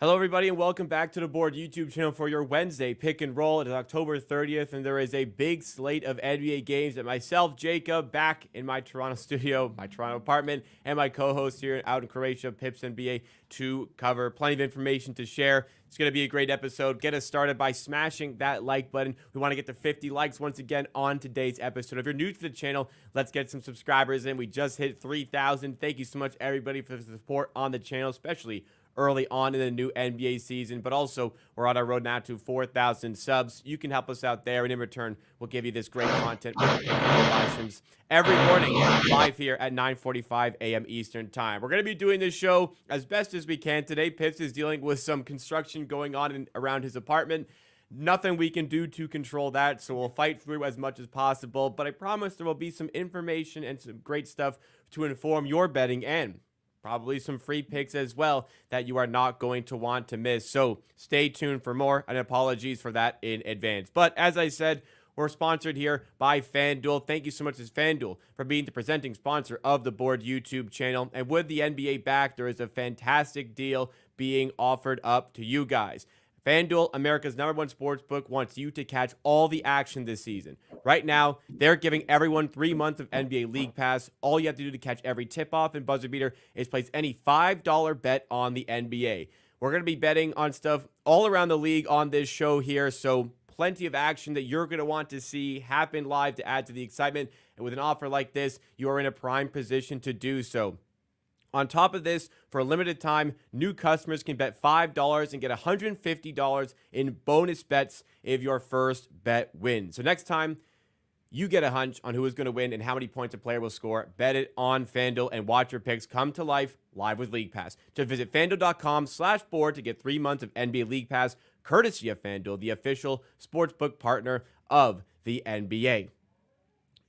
Hello, everybody, and welcome back to the Board YouTube channel for your Wednesday pick and roll. It is October 30th, and there is a big slate of NBA games that myself, Jacob, back in my Toronto studio, my Toronto apartment, and my co-host here out in Croatia, PipsNBA, to cover. Plenty of information to share. It's going to be a great episode. Get us started by smashing that like button. We want to get to 50 likes once again on today's episode. If you're new to the channel, let's get some subscribers in. We just hit 3,000. Thank you so much, everybody, for the support on the channel, especially early on in the new NBA season, but also we're on our road now to 4,000 subs. You can help us out there, and in return, we'll give you this great content with live every morning live here at 9:45 a.m. Eastern Time. We're going to be doing this show as best as we can today. Pips is dealing with some construction going on around his apartment. Nothing we can do to control that, so we'll fight through as much as possible, but I promise there will be some information and some great stuff to inform your betting and probably some free picks as well that you are not going to want to miss. So stay tuned for more, and apologies for that in advance. But as I said, we're sponsored here by FanDuel. Thank you so much to FanDuel for being the presenting sponsor of the Board YouTube channel. And with the NBA back, there is a fantastic deal being offered up to you guys. FanDuel, America's #1 sportsbook, wants you to catch all the action this season. Right now, they're giving everyone 3 months of NBA League Pass. All you have to do to catch every tip-off and buzzer beater is place any $5 bet on the NBA. We're going to be betting on stuff all around the league on this show here, so plenty of action that you're going to want to see happen live to add to the excitement. And with an offer like this, you are in a prime position to do so. On top of this, for a limited time, new customers can bet $5 and get $150 in bonus bets if your first bet wins. So next time you get a hunch on who is going to win and how many points a player will score, bet it on FanDuel and watch your picks come to life live with League Pass. Just visit FanDuel.com/board to get 3 months of NBA League Pass, courtesy of FanDuel, the official sportsbook partner of the NBA.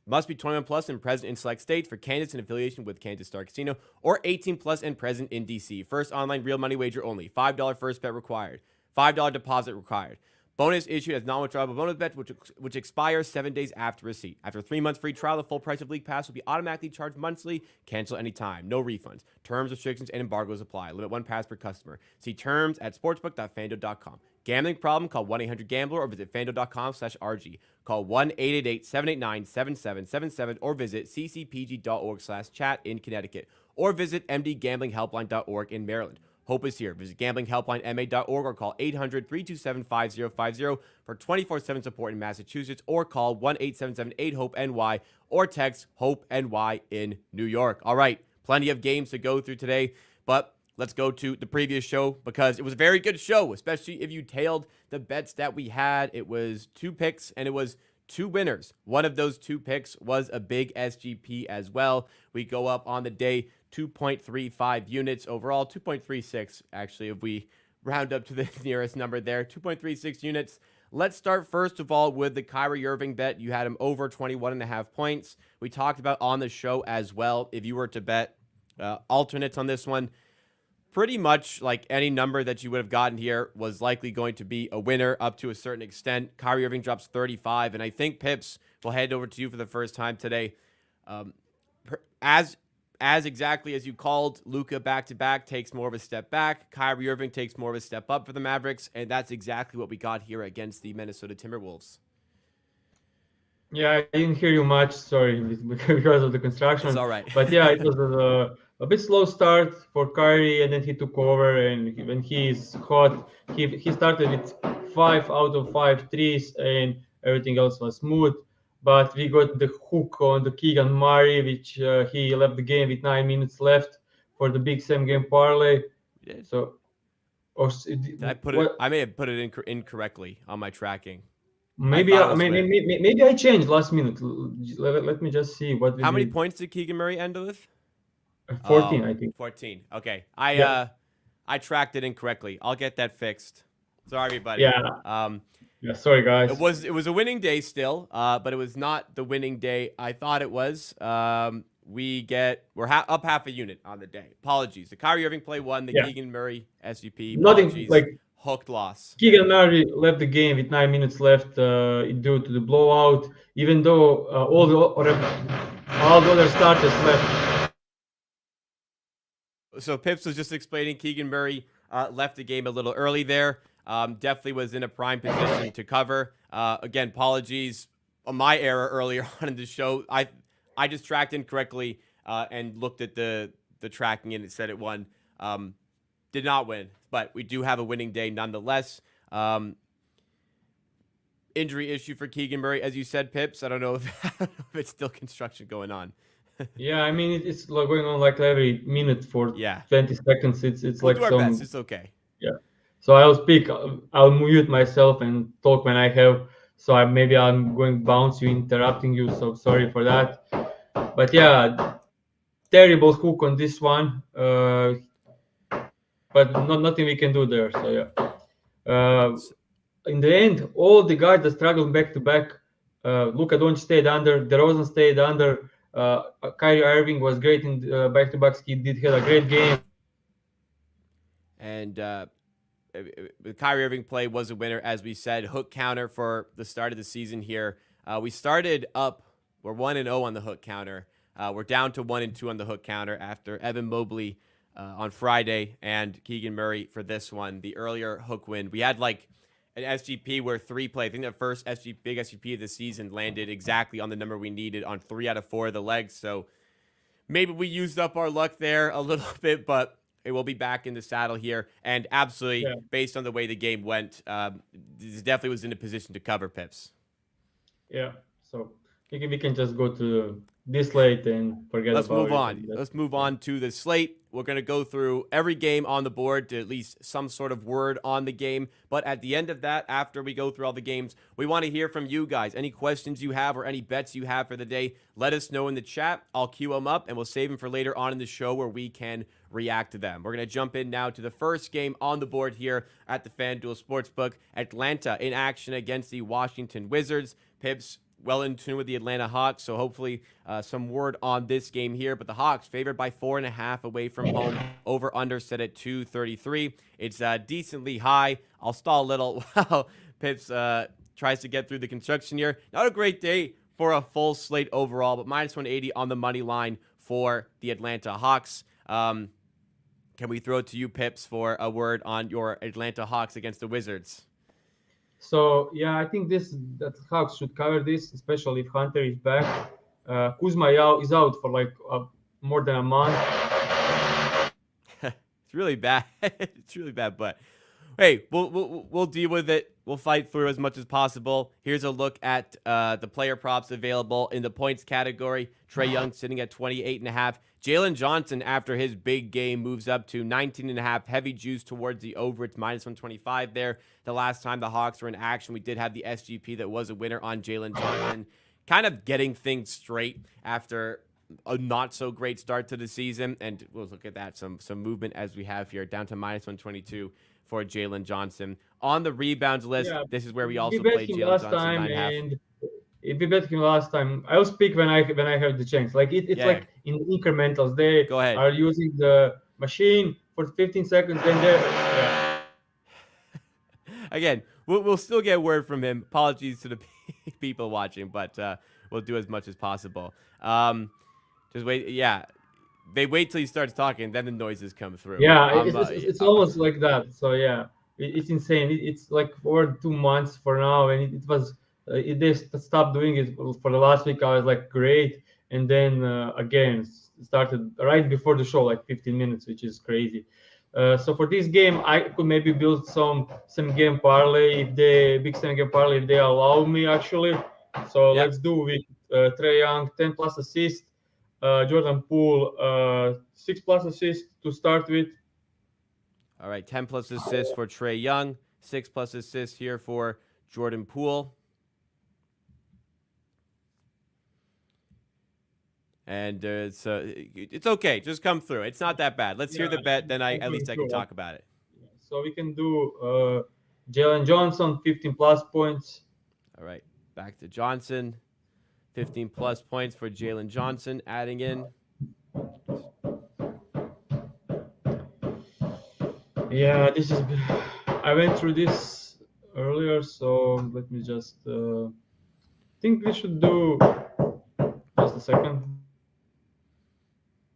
Must be 21 plus and present in select states. For candidates in affiliation with Kansas Star Casino, or 18 plus and present in D.C. First online real money wager only. $5 first bet required. $5 deposit required. Bonus issued as non-withdrawable bonus bets, which expires 7 days after receipt. After 3 months free trial, the full price of League Pass will be automatically charged monthly. Cancel anytime. No refunds. Terms, restrictions, and embargoes apply. Limit 1 pass per customer. See terms at sportsbook.fanduel.com. Gambling problem? Call 1-800-GAMBLER or visit fanduel.com/RG. Call 1-888-789-7777 or visit ccpg.org/chat in Connecticut or visit mdgamblinghelpline.org in Maryland. Hope is here. Visit gamblinghelplinema.org or call 800-327-5050 for 24/7 support in Massachusetts, or call 1-877-8-HOPE-NY or text HOPE-NY in New York. All right, plenty of games to go through today, but let's go to the previous show because it was a very good show, especially if you tailed the bets that we had. It was 2 picks and it was 2 winners. One of those 2 picks was a big SGP as well. We go up on the day 2.35 units overall, 2.36 actually if we round up to the nearest number there, 2.36 units. Let's start first of all with the Kyrie Irving bet. You had him over 21.5 points. We talked about on the show as well, if you were to bet alternates on this one, pretty much like any number that you would have gotten here was likely going to be a winner up to a certain extent. Kyrie Irving drops 35, and I think Pips will head over to you for the first time today. As exactly as you called, Luka back-to-back takes more of a step back. Kyrie Irving takes more of a step up for the Mavericks, and that's exactly what we got here against the Minnesota Timberwolves. Yeah, I didn't hear you much, sorry, because of the construction. It's all right. But yeah, it was a bit slow start for Kyrie, and then he took over, and when he's hot, he started with 5 out of 5 threes, and everything else was smooth. But we got the hook on the Keegan Murray, which he left the game with 9 minutes left for the big same-game parlay. So, I may have put it incorrectly on my tracking. Maybe I changed last minute. Let me just see what. How many points did Keegan Murray end with? 14, I think. 14. Okay, I tracked it incorrectly. I'll get that fixed. Sorry, everybody. Yeah. Yeah, sorry guys. It was a winning day still, but it was not the winning day I thought it was. We're up half a unit on the day. Apologies. The Kyrie Irving play won. The Keegan Murray SGP. Nothing like hooked loss. Keegan Murray left the game with 9 minutes left due to the blowout. Even though all the other starters left. So Pips was just explaining Keegan Murray left the game a little early there. Definitely was in a prime position to cover. Again, apologies on my error earlier on in the show. I just tracked incorrectly and looked at the tracking and it said it won. Did not win, but we do have a winning day nonetheless. Injury issue for Keegan Murray, as you said, Pips. I don't know if it's still construction going on. Yeah, I mean it's like going on like every minute for Yeah. 20 seconds. It's We'll like do our some best. It's okay. yeah. So I'll speak. I'll mute myself and talk when I have. So maybe I'm going to bounce you, interrupting you. So sorry for that. But yeah, terrible hook on this one. But nothing we can do there. So yeah. In the end, all the guys that struggled back to back, Luka Doncic stayed under, DeRozan stayed under. Kyrie Irving was great in back to backs. He did had a great game. And the Kyrie Irving play was a winner, as we said. Hook counter for the start of the season here. We started up. We're 1-0 on the hook counter. We're down to 1-2 on the hook counter after Evan Mobley on Friday and Keegan Murray for this one. The earlier hook win. We had like an SGP where 3 play. I think the first big SGP of the season landed exactly on the number we needed on 3 out of 4 of the legs. So maybe we used up our luck there a little bit, it will be back in the saddle here. And absolutely, based on the way the game went, this definitely was in a position to cover, Pips. Yeah, so we can just go to this slate and forget Let's about it. move on. Let's move on to the slate. We're going to go through every game on the board to at least some sort of word on the game. But at the end of that, after we go through all the games, we want to hear from you guys. Any questions you have or any bets you have for the day, let us know in the chat. I'll queue them up and we'll save them for later on in the show where we can react to them. We're going to jump in now to the first game on the board here at the FanDuel Sportsbook. Atlanta in action against the Washington Wizards. Pips well in tune with the Atlanta Hawks, so hopefully some word on this game here. But the Hawks favored by 4.5 away from home. Over under set at 233. It's decently high. I'll stall a little while Pips tries to get through the construction here. Not a great day for a full slate overall, but minus 180 on the money line for the Atlanta Hawks. Can we throw it to you, Pips, for a word on your Atlanta Hawks against the Wizards? So yeah, I think that Hawks should cover this, especially if Hunter is back. Kuzma is out for like more than a month. It's really bad. It's really bad, but hey, we'll deal with it. We'll fight through as much as possible. Here's a look at the player props available in the points category. Trae Young sitting at 28.5. Jalen Johnson, after his big game, moves up to 19.5. Heavy juice towards the over. It's minus 125 there. The last time the Hawks were in action, we did have the SGP that was a winner on Jalen Johnson. Kind of getting things straight after a not so great start to the season. And we'll look at that. Some movement as we have here, down to minus 122 for Jalen Johnson. On the rebounds list, this is where we also played Jalen Johnson 9.5. If we bet him last time, I'll speak when I have the chance. Like it's like in incrementals. They are using the machine for 15 seconds, then they're Again, we'll still get word from him. Apologies to the people watching, but we'll do as much as possible. Just wait. Yeah, they wait till he starts talking, then the noises come through. Yeah, it's almost like that. So yeah, it's insane. It's like over 2 months for now, and it was. They stopped doing it for the last week. I was like, great, and then again started right before the show, like 15 minutes, which is crazy. So for this game, I could maybe build some game parlay if big 7 game parlay if they allow me actually. So let's do with Trae Young 10 plus assist, Jordan Poole 6 plus assist to start with. All right, 10 plus assists for Trae Young, 6 plus assists here for Jordan Poole. And it's okay. Just come through. It's not that bad. Let's hear the bet. Then at least I can talk about it. So we can do Jalen Johnson, 15 plus points. All right. Back to Johnson. 15 plus points for Jalen Johnson. Adding in. Yeah, I went through this earlier. So let me just think we should do just a second.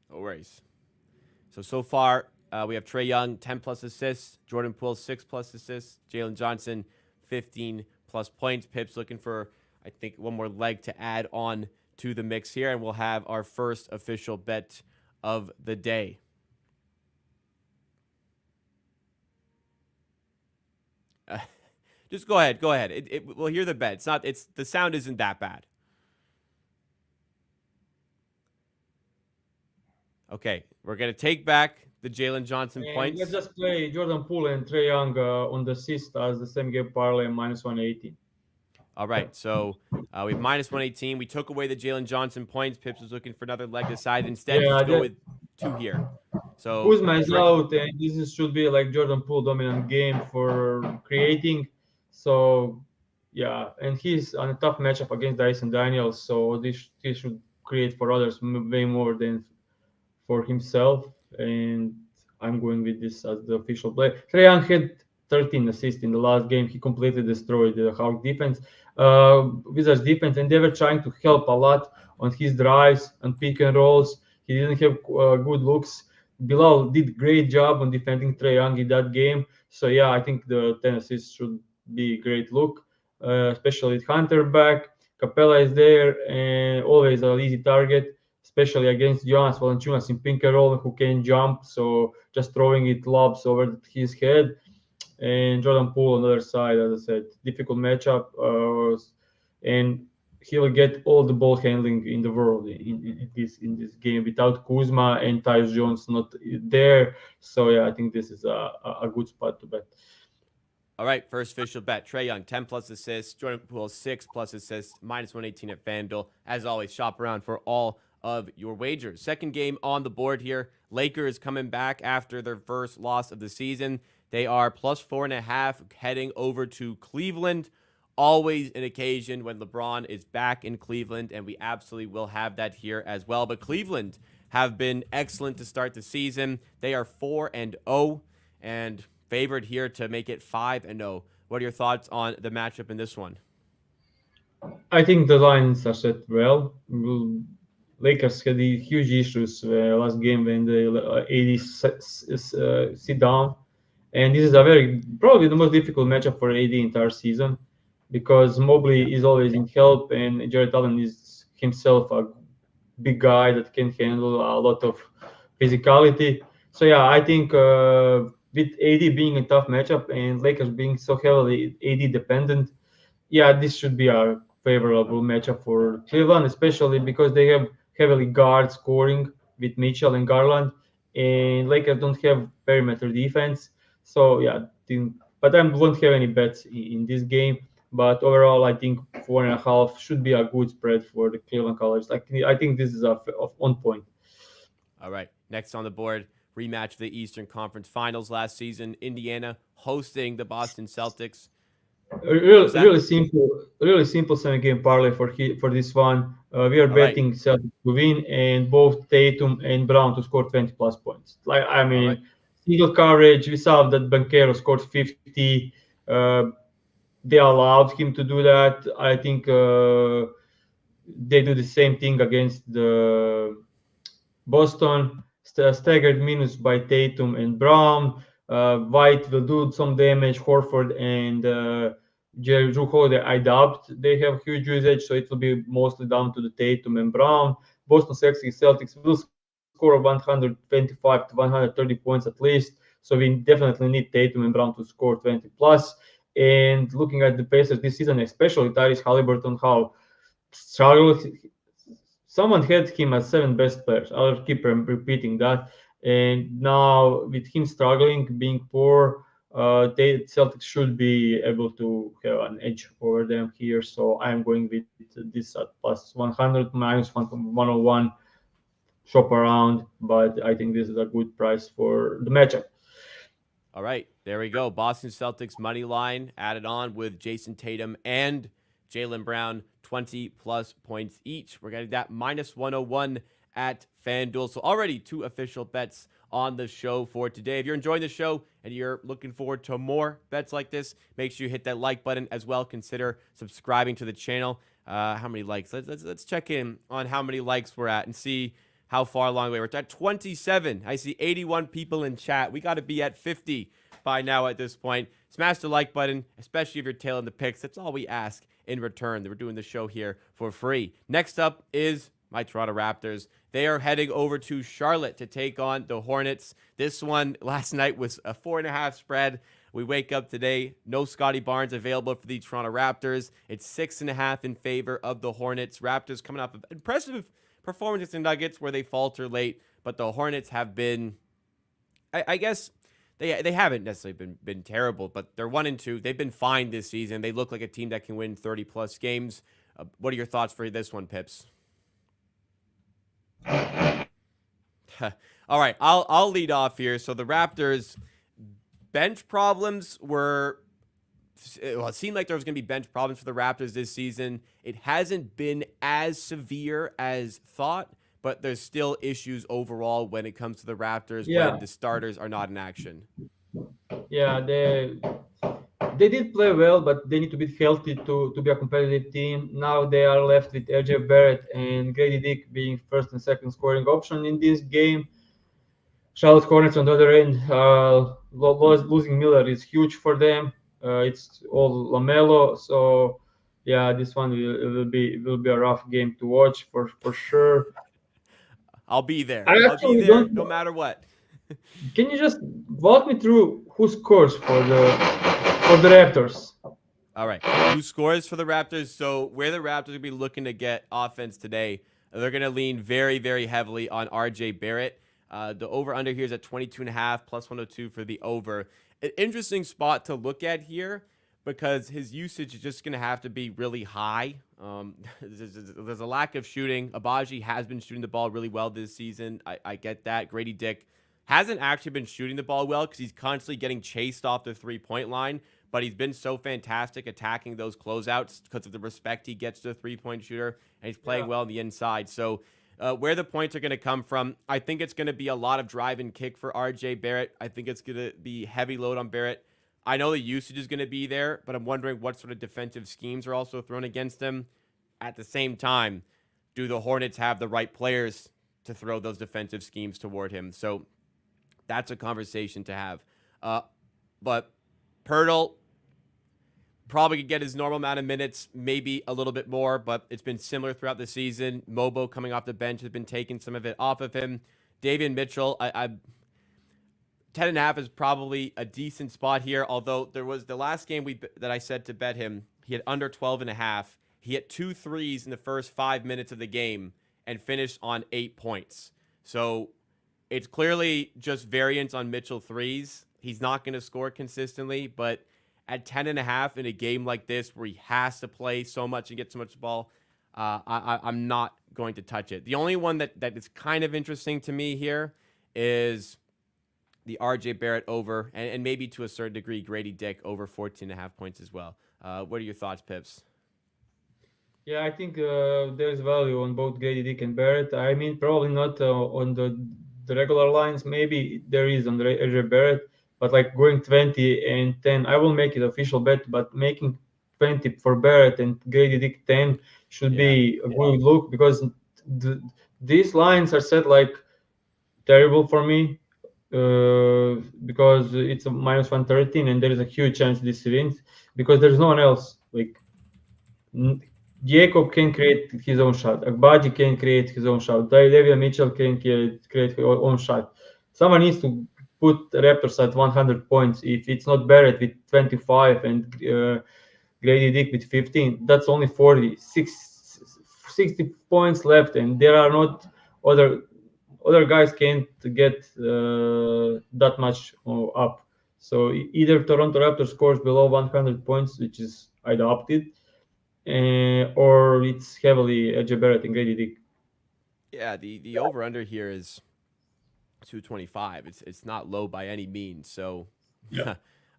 No worries. So far, We have Trae Young, 10 plus assists. Jordan Poole, 6 plus assists. Jalen Johnson, 15 plus points. Pips looking for, I think, one more leg to add on to the mix here. And we'll have our first official bet of the day. Just go ahead. We'll hear the bet. The sound isn't that bad. Okay, we're going to take back the Jalen Johnson And points. let's just play Jordan Poole and Trae Young on the assist as the same game parlay minus 180. All right, so we have minus 118. We took away the Jalen Johnson points. Pips was looking for another leg to side. Instead, Yeah, just go with 2 here. So Kuzma is out, and should be like Jordan Poole dominant game for creating. So, yeah, and he's on a tough matchup against Dyson Daniels, so he should create for others way more than for himself. And I'm going with this as the official play. Trae Young had 13 assists in the last game. He completely destroyed the Hawk defense, Wizards defense, and they were trying to help a lot on his drives and pick and rolls. He didn't have good looks. Bilal did great job on defending Trae Young in that game. So yeah, I think the 10 assists should be a great look, especially with Hunter back. Capella is there and always an easy target, especially against Jonas Valanciunas in pick and roll who can jump. So just throwing it lobs over his head. And Jordan Poole on the other side, as I said, difficult matchup. And he will get all the ball handling in the world in this game without Kuzma and Tyus Jones not there. So yeah, I think this is a good spot to bet. All right, first official bet. Trae Young, 10 plus assists. Jordan Poole, 6 plus assists. Minus 118 at FanDuel. As always, shop around for all of your wagers. Second game on the board here. Lakers coming back after their first loss of the season. They are plus 4.5 heading over to Cleveland. Always an occasion when LeBron is back in Cleveland, and we absolutely will have that here as well. But Cleveland have been excellent to start the season. They are 4-0 and favored here to make it 5-0. What are your thoughts on the matchup in this one? I think the lines are set well. Lakers had huge issues last game when the AD sit down, and this is probably the most difficult matchup for AD entire season because Mobley is always in help and Jared Allen is himself a big guy that can handle a lot of physicality. So yeah, I think with AD being a tough matchup and Lakers being so heavily AD dependent, yeah, this should be a favorable matchup for Cleveland, especially because they have heavily guard scoring with Mitchell and Garland, and Lakers don't have perimeter defense. So yeah, but I won't have any bets in this game. But overall, I think 4.5 should be a good spread for the Cleveland Cavaliers. I think this is on point. All right, next on the board, rematch of the Eastern Conference Finals last season. Indiana hosting the Boston Celtics. Really simple 7-game parlay for this one. We are betting Celtics to win and both Tatum and Brown to score 20 plus points. Single coverage. We saw that Banchero scored 50. They allowed him to do that. I think they do the same thing against the Boston. Staggered minus by Tatum and Brown. White will do some damage. Horford and Drew Holiday, I doubt they have huge usage, so it will be mostly down to the Tatum and Brown. Boston Celtics will score 125 to 130 points at least, so we definitely need Tatum and Brown to score 20 plus. And looking at the Pacers this season, especially Tyrese Halliburton, how struggled. Someone had him as 7th best players. I'll keep repeating that. And now with him struggling, being poor, the Celtics should be able to have an edge over them here. So I'm going with this at plus 100, minus 101. Shop around, but I think this is a good price for the matchup. All right, there we go. Boston Celtics money line added on with Jason Tatum and Jaylen Brown, 20 plus points each. We're getting that minus 101 at FanDuel. So already 2 official bets on the show for today. If you're enjoying the show and you're looking forward to more bets like this, make sure you hit that like button as well. Consider subscribing to the channel. How many likes? Let's check in on how many likes we're at and see how far along we were. It's at 27. I see 81 people in chat. We got to be at 50 by now at this point. Smash the like button, especially if you're tailing the picks. That's all we ask in return. We're doing the show here for free. Next up is my Toronto Raptors. They are heading over to Charlotte to take on the Hornets. This one last night was a 4.5 spread. We wake up today, no Scotty Barnes available for the Toronto Raptors. It's 6.5 in favor of the Hornets. Raptors coming off of impressive performances in Nuggets where they falter late, but the Hornets have been, I guess, they haven't necessarily been terrible, but they're 1-2. They've been fine this season. They look like a team that can win 30-plus games. What are your thoughts for this one, Pips? All right, I'll lead off here. So the Raptors' bench problems were, well, it seemed like there was going to be bench problems for the Raptors this season. It hasn't been as severe as thought, but there's still issues overall when it comes to the Raptors when the starters are not in action. Yeah, they did play well, but they need to be healthy to be a competitive team. Now they are left with RJ Barrett and Grady Dick being first and second scoring option in this game. Charlotte Hornets on the other end, losing Miller is huge for them. It's all LaMelo, so yeah, this one will be a rough game to watch for sure. I'll be there. I'll be there no matter what. Can you just walk me through who scores for the Raptors? All right. Who scores for the Raptors? So where the Raptors will be looking to get offense today, they're going to lean very, very heavily on RJ Barrett. The over-under here is at 22.5, plus 102 for the over. An interesting spot to look at here because his usage is just going to have to be really high. There's a lack of shooting. Abaji has been shooting the ball really well this season. I get that. Grady Dick hasn't actually been shooting the ball well because he's constantly getting chased off the three-point line, but he's been so fantastic attacking those closeouts because of the respect he gets to the three-point shooter, and he's playing well on the inside. So where the points are going to come from, I think it's going to be a lot of drive and kick for RJ Barrett. I think it's going to be heavy load on Barrett. I know the usage is going to be there, but I'm wondering what sort of defensive schemes are also thrown against him. At the same time, do the Hornets have the right players to throw those defensive schemes toward him? So that's a conversation to have. But Pirtle probably could get his normal amount of minutes, maybe a little bit more, but it's been similar throughout the season. Mobo coming off the bench has been taking some of it off of him. Davion Mitchell, 10.5 is probably a decent spot here, although there was the last game that I said to bet him, he had under 12.5. He hit 2 threes in the first 5 minutes of the game and finished on 8 points. So it's clearly just variance on Mitchell threes. He's not going to score consistently, but at 10.5 in a game like this where he has to play so much and get so much ball, I'm not going to touch it. The only one that is kind of interesting to me here is the RJ Barrett over, and maybe to a certain degree Grady Dick over 14.5 points as well. What are your thoughts, Pips? Yeah, I think there's value on both Grady Dick and Barrett. I mean, probably not on the regular lines. Maybe there is on the RJ Barrett, but like going 20 and 10, I will make it official bet, but making 20 for Barrett and Grady Dick 10 should be a good look because these lines are set like terrible for me because it's a minus 113 and there is a huge chance this wins because there's no one else. Like Jacob can create his own shot. Agbaji can create his own shot. Davion Mitchell can create his own shot. Someone needs to put Raptors at 100 points. If it's not Barrett with 25 and Grady Dick with 15, that's only 60 points left, and there are not other guys can't get that much up. So either Toronto Raptors scores below 100 points, which is adopted, or it's heavily RJ Barrett and Grady Dick. Yeah, the over under here is 225. It's not low by any means. So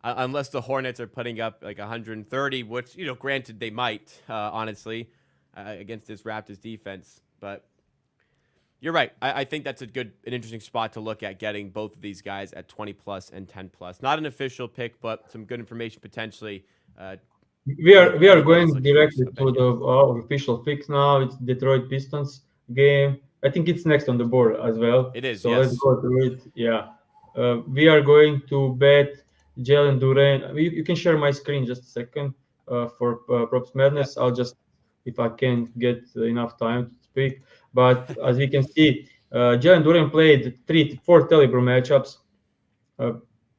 unless the Hornets are putting up like 130, which granted they might, honestly, against this Raptors defense, but you're right. I think that's an interesting spot to look at, getting both of these guys at 20 plus and 10 plus. Not an official pick, but some good information potentially. We are going directly to the official picks now. It's Detroit Pistons game. I think it's next on the board as well. It is, So let's yes. go through it. Yeah. We are going to bet Jalen Duran. You can share my screen just a second for Props Yep. Madness. I'll just, if I can get enough time to speak. But as we can see, Jalen Duran played four Telebro matchups. Uh,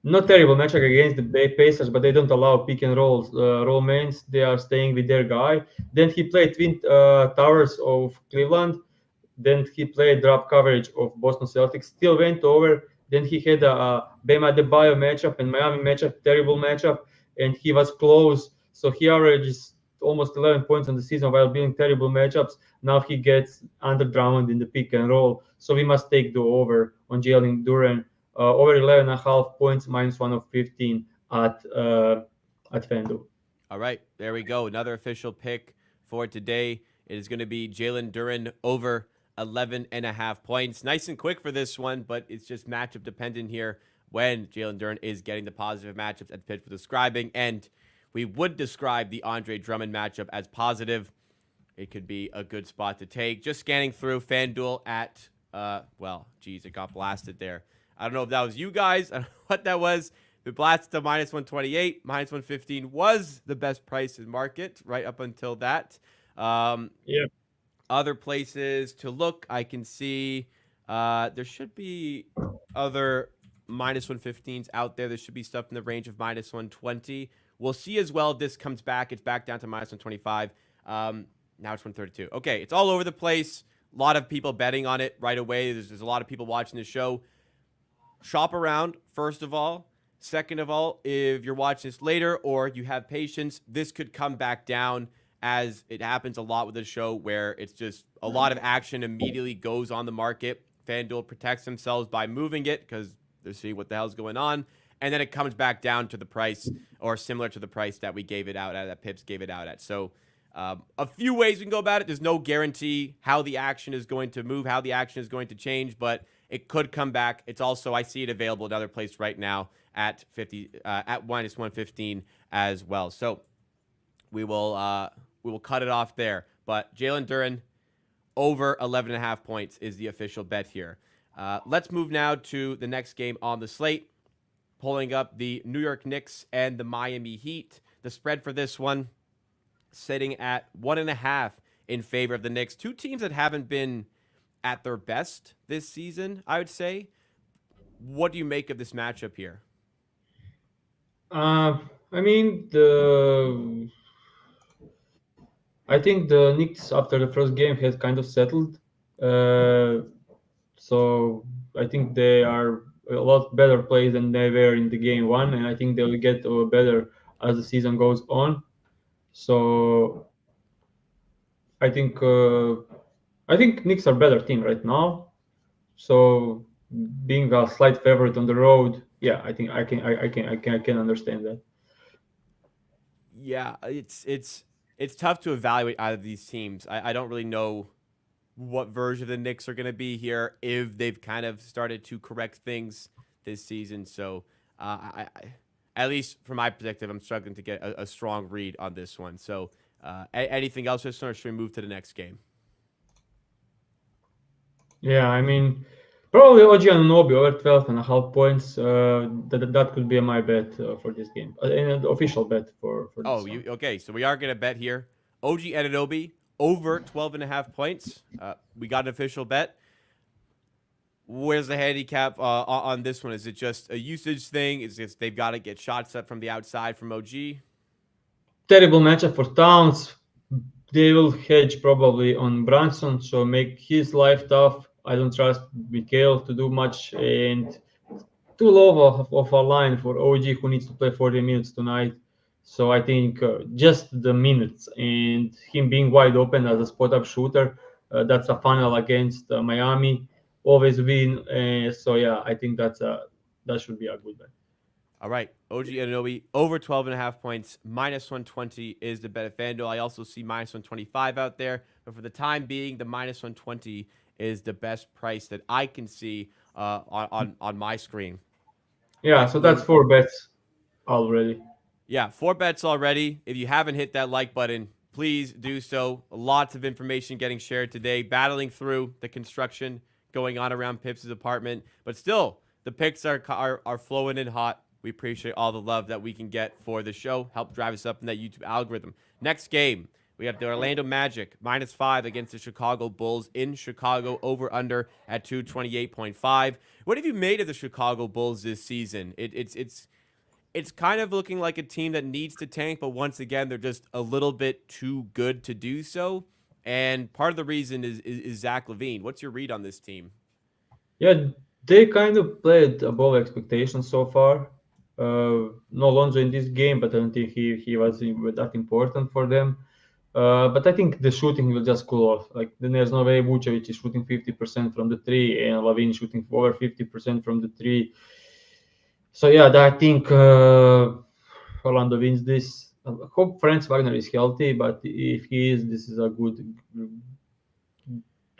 Not terrible matchup against the Pacers, but they don't allow pick and rolls, roll mains. They are staying with their guy. Then he played Twin Towers of Cleveland. Then he played drop coverage of Boston Celtics. Still went over. Then he had a Bam Adebayo matchup and Miami matchup, terrible matchup, and he was close. So he averages almost 11 points on the season while being terrible matchups. Now he gets under Drummond in the pick and roll. So we must take the over on Jalen Duran. Over 11.5 points, -1 of 15 at FanDuel. All right, there we go. Another official pick for today. It is going to be Jalen Duran over 11.5 points. Nice and quick for this one, but it's just matchup dependent here when Jalen Duran is getting the positive matchups that Pitch was describing. And we would describe the Andre Drummond matchup as positive. It could be a good spot to take. Just scanning through FanDuel at, it got blasted there. I don't know if that was you guys. I don't know what that was. The blast to -128, -115 was the best price in market right up until that. Yeah. Other places to look, I can see there should be other -115s out there. There should be stuff in the range of -120. We'll see as well if this comes back. It's back down to -125. Now it's 132. Okay, it's all over the place. A lot of people betting on it right away. There's a lot of people watching the show. Shop around, first of all. Second of all, if you're watching this later or you have patience, this could come back down, as it happens a lot with the show where it's just a lot of action immediately goes on the market. FanDuel protects themselves by moving it because they're seeing what the hell's going on. And then it comes back down to the price or similar to the price that we gave it out at, that Pips gave it out at. So a few ways we can go about it. There's no guarantee how the action is going to move, how the action is going to change, but it could come back. It's also, I see it available at another place right now at -115 as well. So we will cut it off there. But Jalen Duran over 11.5 points is the official bet here. Let's move now to the next game on the slate. Pulling up the New York Knicks and the Miami Heat. The spread for this one sitting at 1.5 in favor of the Knicks. Two teams that haven't been at their best this season, I would say. What do you make of this matchup here? I mean, I think the Knicks after the first game has kind of settled. So I think they are a lot better played than they were in the game one, and I think they will get better as the season goes on. So I think Knicks are better team right now. So being a slight favorite on the road, yeah, I think I can understand that. Yeah, it's tough to evaluate either of these teams. I don't really know what version of the Knicks are going to be here, if they've kind of started to correct things this season. So at least from my perspective, I'm struggling to get a strong read on this one. So anything else, or should we move to the next game? Yeah, I mean, probably OG Anunoby over 12.5 points. That could be my bet for this game, an official bet for this one. Okay? So we are going to bet here. OG Anunoby over 12.5 points. We got an official bet. Where's the handicap on this one? Is it just a usage thing? Is it they've got to get shots up from the outside from OG? Terrible matchup for Towns. They will hedge probably on Brunson, so make his life tough. I don't trust Mikhail to do much, and too low of a line for OG, who needs to play 40 minutes tonight. So I think just the minutes and him being wide open as a spot up shooter, that's a funnel against Miami. Always win. So yeah, I think that should be a good bet. All right, OG Anunoby over 12.5 points, -120 is the bet at FanDuel. I also see -125 out there, but for the time being, the -120 is the best price that I can see on my screen. Yeah, so that's 4 bets already. Yeah, 4 bets already. If you haven't hit that like button, please do so. Lots of information getting shared today, battling through the construction going on around Pips' apartment. But still, the picks are flowing in hot. We appreciate all the love that we can get for the show. Help drive us up in that YouTube algorithm. Next game, we have the Orlando Magic -5 against the Chicago Bulls in Chicago, over under at 228.5. What have you made of the Chicago Bulls this season? It's kind of looking like a team that needs to tank, but once again, they're just a little bit too good to do so. And part of the reason is Zach LaVine. What's your read on this team? Yeah, they kind of played above expectations so far. No Lonzo in this game, but I don't think he was that important for them. But I think the shooting will just cool off. Like then there's no way Vucevic is shooting 50% from the three and Lavin shooting over 50% from the three. So yeah, I think Orlando wins this. I hope Franz Wagner is healthy, but if he is, this is a good.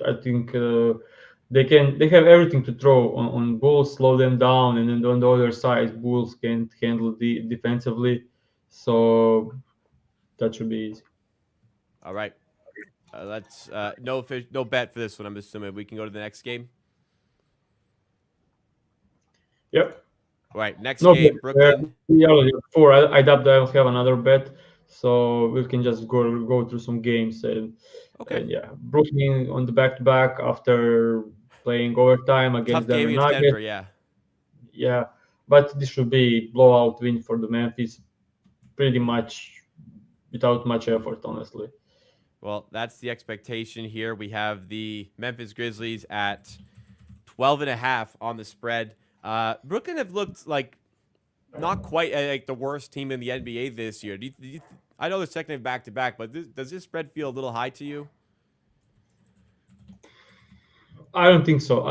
I think they have everything to throw on Bulls, slow them down, and then on the other side, Bulls can't handle the defensively. So that should be easy. All right. Let's no bet for this one. I'm assuming we can go to the next game. Yep. All right. Next No game, bet. Brooklyn. We already have four. I doubt I don't have another bet, so we can just go through some games Okay. and yeah, Brooklyn on the back-to-back after playing overtime against Tough game Denver against Nuggets. Denver, yeah. Yeah, but this should be blowout win for the Memphis, pretty much without much effort, honestly. Well, that's the expectation here. We have the Memphis Grizzlies at 12.5 on the spread. Brooklyn have looked like not quite like the worst team in the NBA this year. I know they're second back-to-back, but does this spread feel a little high to you? I don't think so.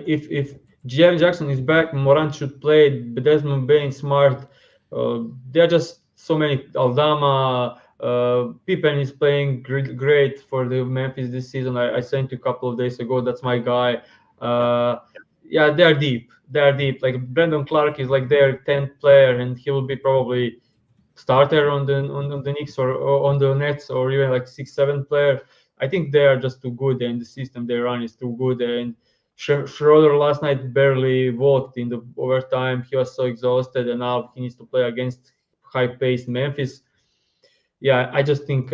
If Jaren Jackson is back, Morant should play. Desmond Bain, Smart. There are just so many. Aldama, Pippen is playing great for the Memphis this season. I sent you a couple of days ago. That's my guy. Yeah, they're deep. They're deep. Like Brandon Clark is like their 10th player, and he will be probably starter on the Knicks or on the Nets, or even like 6th, 7th player. I think they are just too good, and the system they run is too good. And Schroeder last night barely walked in the overtime. He was so exhausted, and now he needs to play against high-paced Memphis. Yeah, I just think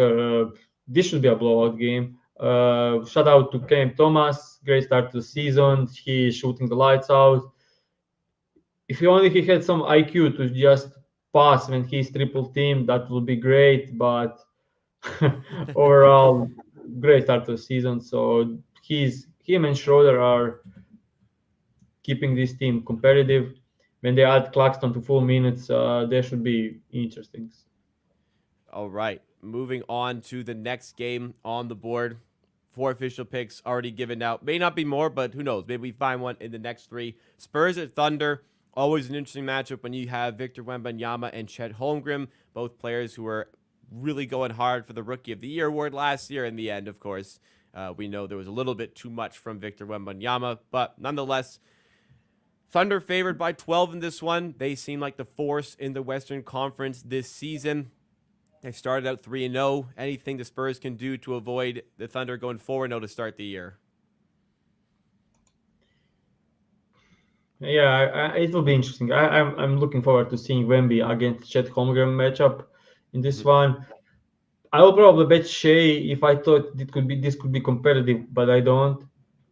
this should be a blowout game. Shout out to Cam Thomas, great start to the season. He is shooting the lights out. If he had some IQ to just pass when he's triple teamed, that would be great. But overall, great start to the season. So him and Schroeder are keeping this team competitive. When they add Claxton to full minutes, there should be interesting. All right. Moving on to the next game on the board. 4 official picks already given out. May not be more, but who knows? Maybe we find one in the next 3. Spurs at Thunder. Always an interesting matchup when you have Victor Wembanyama and Chet Holmgren, both players who were really going hard for the Rookie of the Year award last year. In the end, of course, we know there was a little bit too much from Victor Wembanyama, but nonetheless, Thunder favored by 12 in this one. They seem like the force in the Western Conference this season. They started out 3-0. Anything the Spurs can do to avoid the Thunder going 4-0 to start the year? Yeah, it will be interesting. I'm looking forward to seeing Wemby against Chet Holmgren matchup in this one. I will probably bet Shea if I thought this could be competitive, but I don't.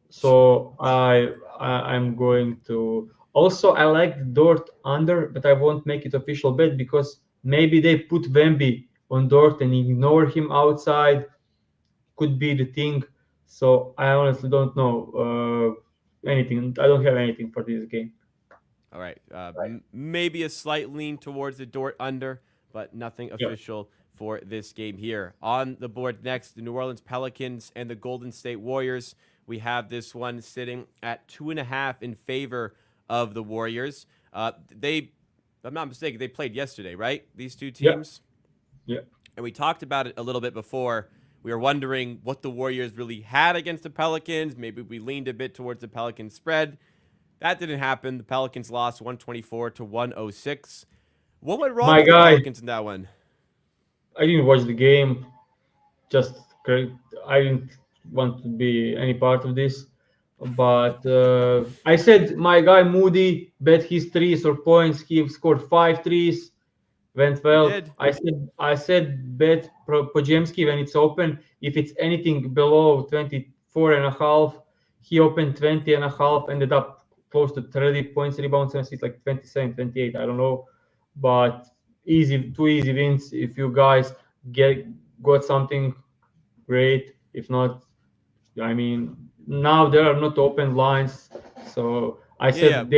So I'm going to. Also, I like Dort under, but I won't make it official bet because maybe they put Wemby on Dort and ignore him outside. Could be the thing. So I honestly don't know anything. I don't have anything for this game. All right. Maybe a slight lean towards the Dort under, but nothing official for this game here. On the board next, the New Orleans Pelicans and the Golden State Warriors. We have this one sitting at 2.5 in favor of the Warriors. If I'm not mistaken, they played yesterday, right? These two teams? Yeah. And we talked about it a little bit before. We were wondering what the Warriors really had against the Pelicans. Maybe we leaned a bit towards the Pelicans spread. That didn't happen. The Pelicans lost 124-106. What went wrong for the Pelicans in that one? I didn't watch the game. just great. I didn't want to be any part of this. But I said my guy Moody bet his threes or points. He scored 5 threes, went He well. did. I said bet Pojemski when it's open. If it's anything below 24 and a half, he opened 20 and a half, ended up close to 30 points, rebounds, and assists, like 27, 28. I don't know, but two easy wins. If you guys get got something great. If not, I mean, now there are not open lines, so I Yeah, yeah. said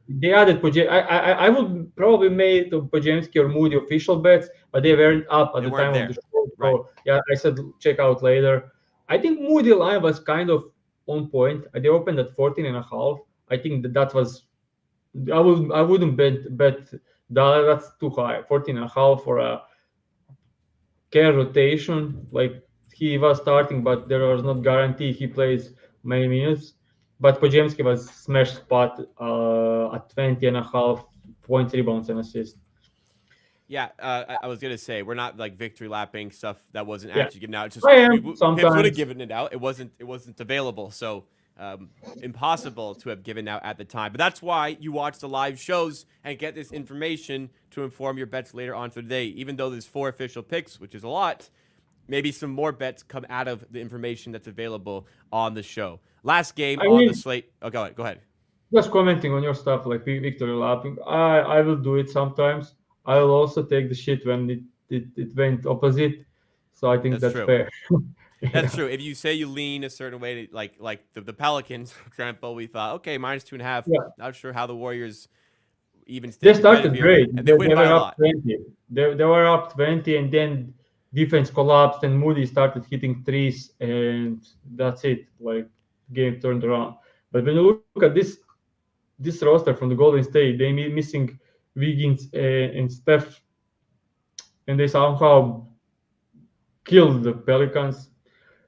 they added I would probably made Pojemski or Moody official bets, but they weren't up at They the weren't time of the there. show. Right. So yeah, I said check out later. I think Moody line was kind of on point. They opened at 14 and a half. I think that was I wouldn't bet that. That's too high. 14 and a half for a care rotation. Like he was starting, but there was not guarantee he plays many minutes. But Pojemski was smash spot at 20 and a half points, rebounds, and assists. Yeah, I was gonna say we're not like victory lapping stuff that wasn't Yeah, actually given out. It's just I am Pips would have sometimes. given it out. It wasn't available, so impossible to have given out at the time. But that's why you watch the live shows and get this information to inform your bets later on for the day. Even though there's 4 official picks, which is a lot, maybe some more bets come out of the information that's available on the show. Last game I on the mean, slate. Oh, go ahead. Go ahead. just commenting on your stuff like victory lapping. I will do it sometimes. I will also take the shit when it went opposite. So I think That's that's true. fair. That's Yeah. true. If you say you lean a certain way, like the Pelicans, for example, we thought, okay, -2.5. Yeah. Not sure how the Warriors even stay They competitive started here, great. and they They, win they by were a up lot. 20. They were up 20, and then defense collapsed, and Moody started hitting threes, and that's it. Like game turned around. But when you look at this roster from the Golden State, they missing Wiggins and Steph, and they somehow killed the Pelicans.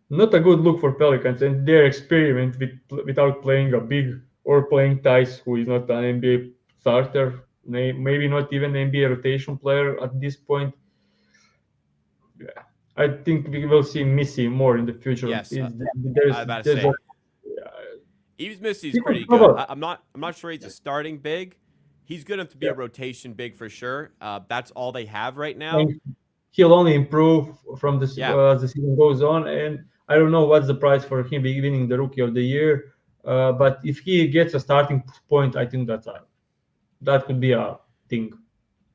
Not a good look for Pelicans and their experiment without playing a big or playing Tice, who is not an NBA starter, maybe not even an NBA rotation player at this point. Yeah. I think we will see Missy more in the future. Yes, I was There's about to there's a say Eves Missy is he could pretty good. cover. I'm not sure he's a starting big. He's good enough to be Yeah. a rotation big for sure. That's all they have right now. And he'll only improve from this Yeah. as the season goes on. And I don't know what's the price for him winning the Rookie of the Year. But if he gets a starting point, I think that could be a thing.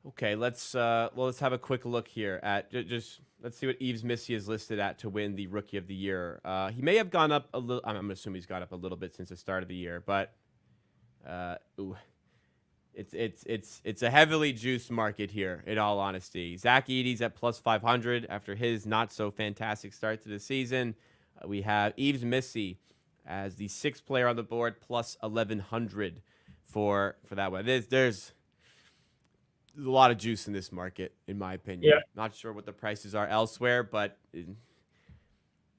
Okay, let's have a quick look here at just let's see what Eves Missy is listed at to win the Rookie of the Year. He may have gone up a little. I'm assuming he's gone up a little bit since the start of the year, but ooh, it's a heavily juiced market here. In all honesty, Zach Edey's at +500 after his not so fantastic start to the season. We have Eves Missy as the 6th player on the board +1100 for that one. There's a lot of juice in this market, in my opinion. Yeah. Not sure what the prices are elsewhere, but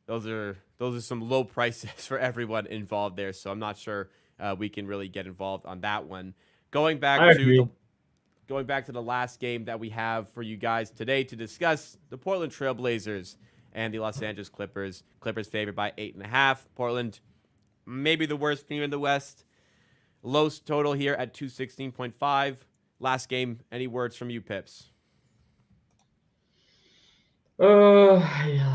those are some low prices for everyone involved there. So I'm not sure we can really get involved on that one. Going back I to agree. the last game that we have for you guys today to discuss, the Portland Trailblazers and the Los Angeles Clippers. Clippers favored by 8.5. Portland, maybe the worst team in the West. Low total here at 216.5. Last game, any words from you, Pips? Yeah.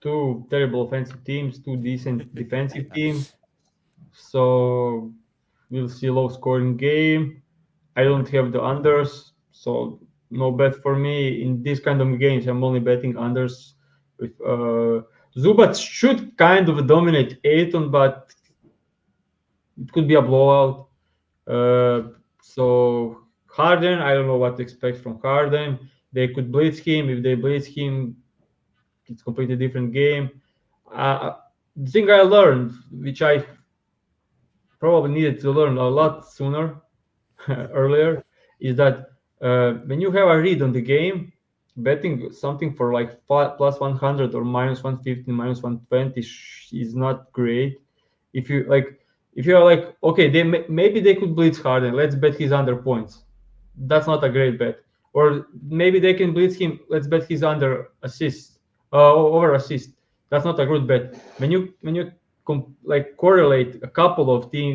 Two terrible offensive teams, two decent defensive teams. So we'll see low scoring game. I don't have the unders, so no bet for me in this kind of games. I'm only betting unders. With Zubac should kind of dominate Aiton, but it could be a blowout. So Harden, I don't know what to expect from Harden. They could blitz him. If they blitz him, it's completely different game. The thing I learned, which I probably needed to learn a lot sooner, earlier, is that when you have a read on the game, betting something for like +100 or -150, -120 is not great. If you are like, okay, maybe they could blitz Harden, let's bet his under points. That's not a great bet. or maybe they can blitz him. Let's bet he's under assist, over assist. That's not a good bet. When you like correlate a couple of team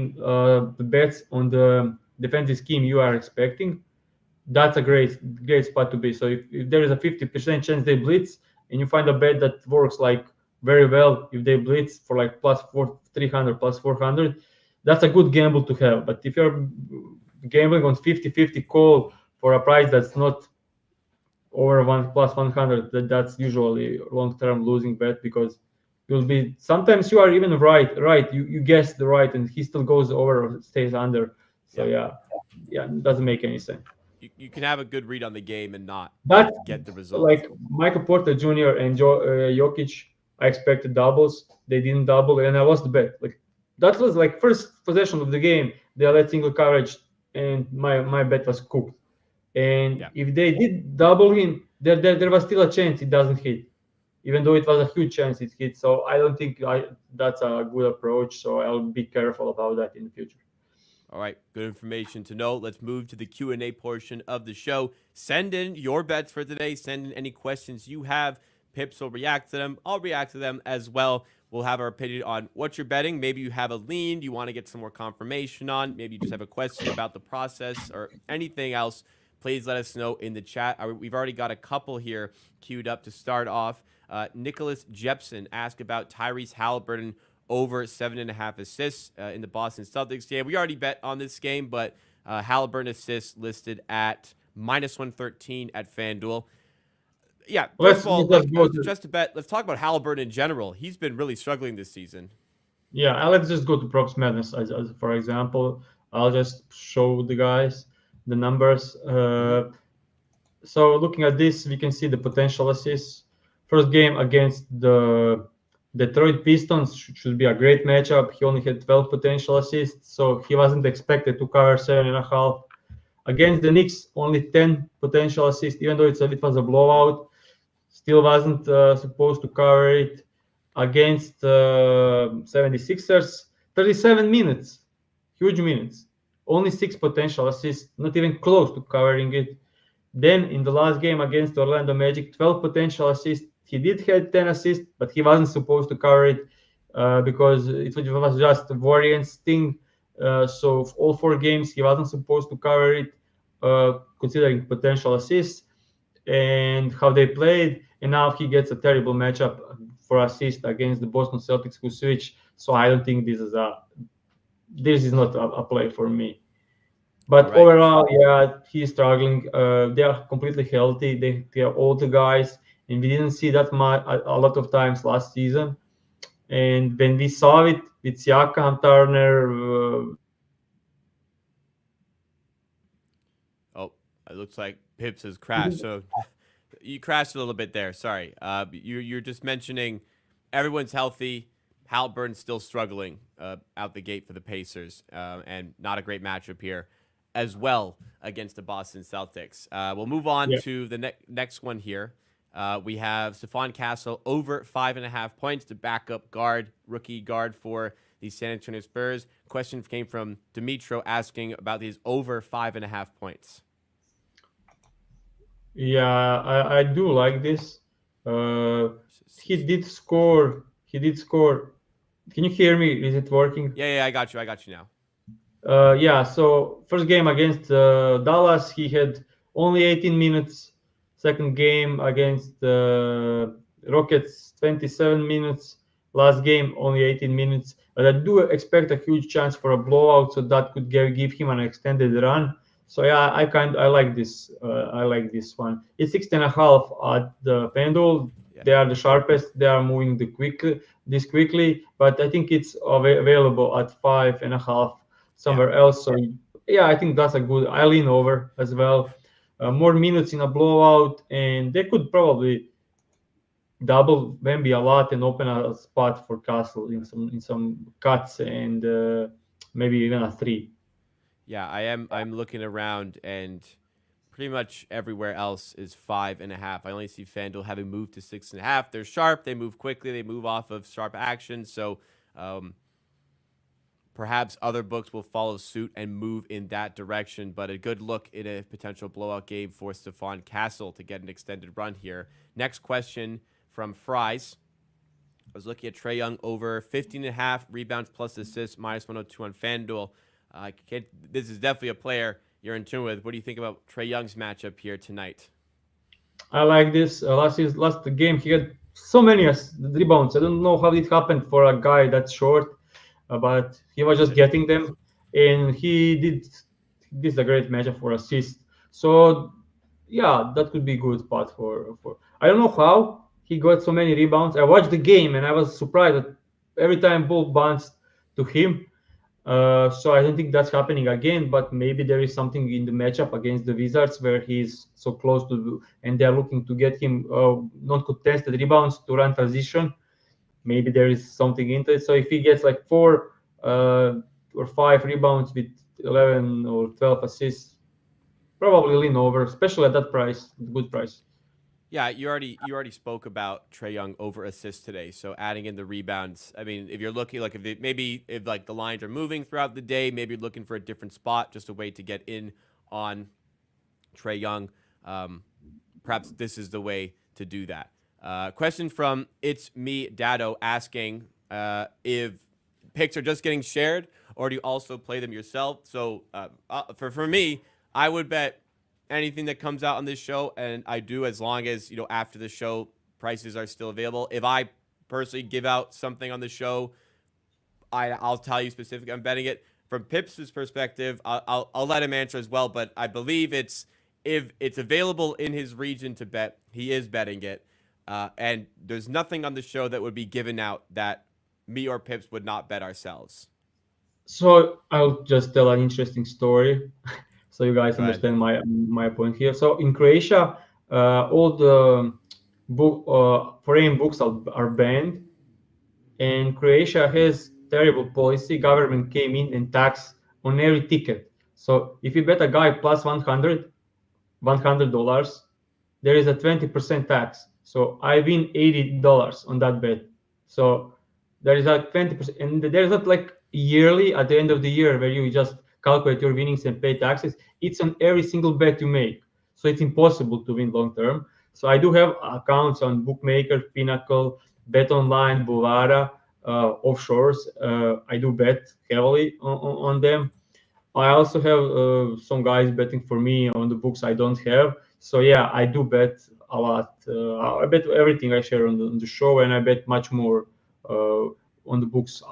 bets on the defensive scheme you are expecting, that's a great spot to be. So if there is a 50% chance they blitz, and you find a bet that works like very well, if they blitz for like plus 300 plus 400, that's a good gamble to have. But if you're gambling on 50-50 call for a price that's not over one plus 100, that's usually long-term losing bet, because you'll be sometimes you are even right, you guess the right and he still goes over or stays under. So Yeah. yeah, it doesn't make any sense. You can have a good read on the game and not But get the result. like Michael Porter Jr. and Jokic, I expected doubles. They didn't double, and I lost the bet. Like that was like first possession of the game. They let single coverage, and my bet was cooked. And Yeah. if they did double him, there was still a chance it doesn't hit, even though it was a huge chance it hit. So I don't think that's a good approach. So I'll be careful about that in the future. All right, good information to know. Let's move to the Q&A portion of the show. Send in your bets for today. Send in any questions you have. Pips will react to them. I'll react to them as well. We'll have our opinion on what you're betting. Maybe you have a lean you want to get some more confirmation on. Maybe you just have a question about the process or anything else. Please let us know in the chat. We've already got a couple here queued up to start off. Nicholas Jepson asked about Tyrese Halliburton over 7.5 assists in the Boston Celtics game. We already bet on this game, but Halliburton assists listed at minus 113 at FanDuel. Yeah, first of all, like, just to bet, let's talk about Halliburton in general. He's been really struggling this season. Yeah, let's just go to props madness as for example. I'll just show the guys the numbers. So looking at this, we can see the potential assists. First game against the Detroit Pistons should be a great matchup. He only had 12 potential assists, so he wasn't expected to cover 7.5. Against the Knicks, only 10 potential assists, even though it was a blowout. Still wasn't supposed to cover it. Against 76ers, 37 minutes, huge minutes. Only 6 potential assists, not even close to covering it. Then in the last game against Orlando Magic, 12 potential assists. He did have 10 assists, but he wasn't supposed to cover it because it was just a variance thing. So all 4 games, he wasn't supposed to cover it, considering potential assists and how they played. And now he gets a terrible matchup for assist against the Boston Celtics, who switch. So I don't think this is not a play for me. But right. Overall, yeah, he's struggling. They are completely healthy. They are all the guys, and we didn't see that much a lot of times last season. And when we saw it with Siakam, Turner, Oh, it looks like Pips has crashed. So you crashed a little bit there. Sorry. You're just mentioning everyone's healthy. Halliburton's still struggling out the gate for the Pacers, and not a great matchup here as well against the Boston Celtics. We'll move on to the next one here. We have Stephon Castle over 5.5 points to backup rookie guard for the San Antonio Spurs. Question came from Dimitro asking about these over 5.5 points. yeah, I do like this. He did score. Can you hear me? Is it working? Yeah, I got you now. Yeah, so first game against Dallas, he had only 18 minutes. Second game against Rockets, 27 minutes. Last game, only 18 minutes. But I do expect a huge chance for a blowout, so that could give him an extended run. So yeah, I like this. I like this one. It's 6.5 at the FanDuel. They are the sharpest. They are moving quickly, but I think it's available at 5.5 somewhere else. So yeah, I think that's a good. I lean over as well. More minutes in a blowout, and they could probably double Wemby a lot and open a spot for Castle in some cuts and maybe even a 3. Yeah, I'm looking around, and pretty much everywhere else is 5.5. I only see FanDuel having moved to 6.5. They're sharp. They move quickly. They move off of sharp action. So Perhaps other books will follow suit and move in that direction, but a good look at a potential blowout game for Stephon Castle to get an extended run here. Next question from Fries. I was looking at Trae Young over 15.5 rebounds plus assists, minus 102 on FanDuel. This is definitely a player you're in tune with. What do you think about Trae Young's matchup here tonight? I like this. Last game, he had so many rebounds. I don't know how it happened for a guy that short, but he was just getting them, and he did. This is a great matchup for assist. So, yeah, that could be a good spot for. I don't know how he got so many rebounds. I watched the game and I was surprised that every time ball bounced to him. So I don't think that's happening again, but maybe there is something in the matchup against the Wizards where he's so close to, and they're looking to get him non-contested rebounds to run transition. Maybe there is something into it. So if he gets like 4 or 5 rebounds with 11 or 12 assists, probably lean over, especially at that price, good price. Yeah, you already spoke about Trae Young over assists today. So adding in the rebounds, I mean, if you're looking like if like the lines are moving throughout the day, maybe you're looking for a different spot, just a way to get in on Trae Young. Perhaps this is the way to do that. Question from It's Me Dado asking if picks are just getting shared or do you also play them yourself? So for me, I would bet anything that comes out on this show, and I do as long as, after the show prices are still available. If I personally give out something on the show, I'll tell you specifically I'm betting it. From Pips' perspective, I'll let him answer as well, but I believe if it's available in his region to bet, he is betting it. And there's nothing on the show that would be given out that me or Pips would not bet ourselves. So I'll just tell an interesting story. So you guys understand my point here. So in Croatia, all the foreign books are banned, and Croatia has terrible policy. Government came in and tax on every ticket. So if you bet a guy plus $100, there is a 20% tax. So I win $80 on that bet. So there is a 20%, and there's not like yearly at the end of the year where you just calculate your winnings and pay taxes. It's on every single bet you make. So it's impossible to win long term. So I do have accounts on Bookmaker, Pinnacle, Bet Online, Bovara, offshores. I do bet heavily on them. I also have some guys betting for me on the books I don't have. So yeah, I do bet a lot. I bet everything I share on the show, and I bet much more on the books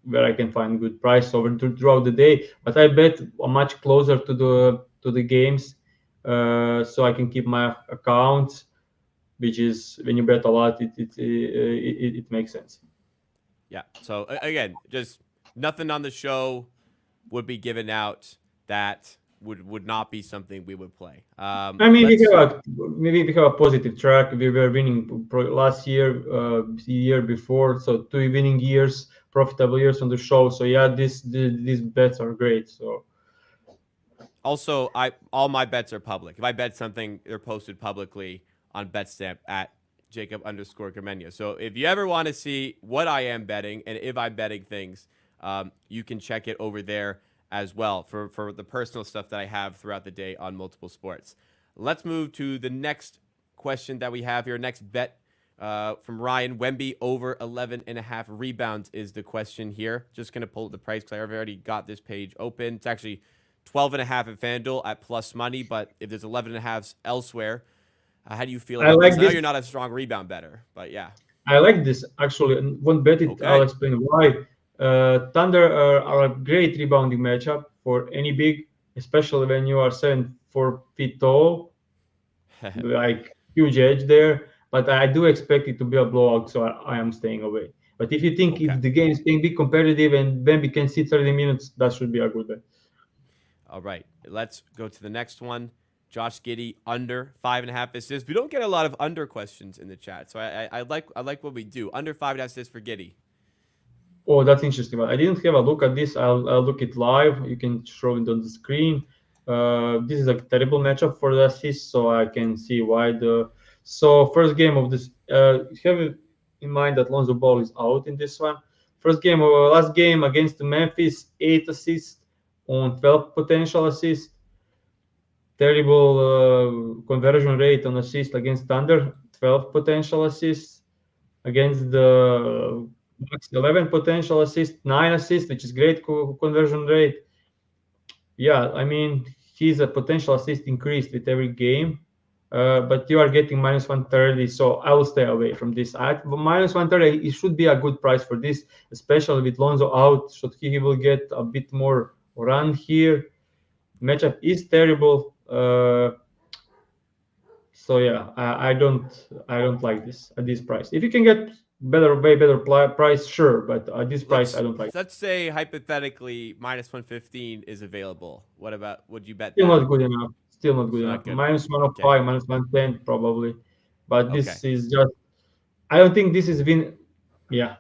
where I can find good price throughout the day. But I bet much closer to the games, so I can keep my account. Which is when you bet a lot, it makes sense. Yeah. So again, just nothing on the show would be given out that would not be something we would play. I mean, maybe we have a positive track. We were winning last year, the year before, so 2 winning years, profitable years on the show. So yeah, these bets are great. So also, all my bets are public. If I bet something, they're posted publicly on BetStamp at Jacob_Gramegna. So if you ever want to see what I am betting and if I'm betting things, you can check it over there as well for the personal stuff that I have throughout the day on multiple sports. Let's move to the next question that we have here. Next bet from Ryan. Wemby over 11.5 rebounds is the question here. Just going to pull up the price because I've already got this page open. It's actually 12.5 at FanDuel at plus money, but if there's 11.5s elsewhere, how do you feel about this? I know you're not a strong rebound better, but yeah. I like this actually. And won't bet it. Okay. I'll explain why. Thunder are a great rebounding matchup for any big, especially when you are 7-4 feet tall, like huge edge there. But I do expect it to be a blowout, so I am staying away. But if you think if the game is being big competitive and Wemby can sit 30 minutes, that should be a good bet. All right, let's go to the next one. Josh Giddey under 5.5 assists. We don't get a lot of under questions in the chat, so I like what we do. Under 5.5 assists for Giddey. Oh, that's interesting. But I didn't have a look at this. I'll look it live. You can show it on the screen. This is a terrible matchup for the assists, so I can see why. So first game of this, have in mind that Lonzo Ball is out in this one. last game against Memphis, 8 assists on 12 potential assists. Terrible conversion rate on assist against Thunder, 12 potential assists. Against the Bucks, 11 potential assists, 9 assists, which is great conversion rate. Yeah, I mean, he's a potential assist increased with every game. But you are getting minus 130, so I will stay away from this. Minus 130, it should be a good price for this, especially with Lonzo out. So he will get a bit more run here. Matchup is terrible. So yeah, I don't like this at this price. If you can get way better price, sure. But at this price, I don't like. Let's say hypothetically minus 115 is available. What about, would you bet Still that? not good enough. Still not good Still enough. not good enough. Minus 105, Okay. minus 110 probably. But Okay. this is just. I don't think this is been. Yeah.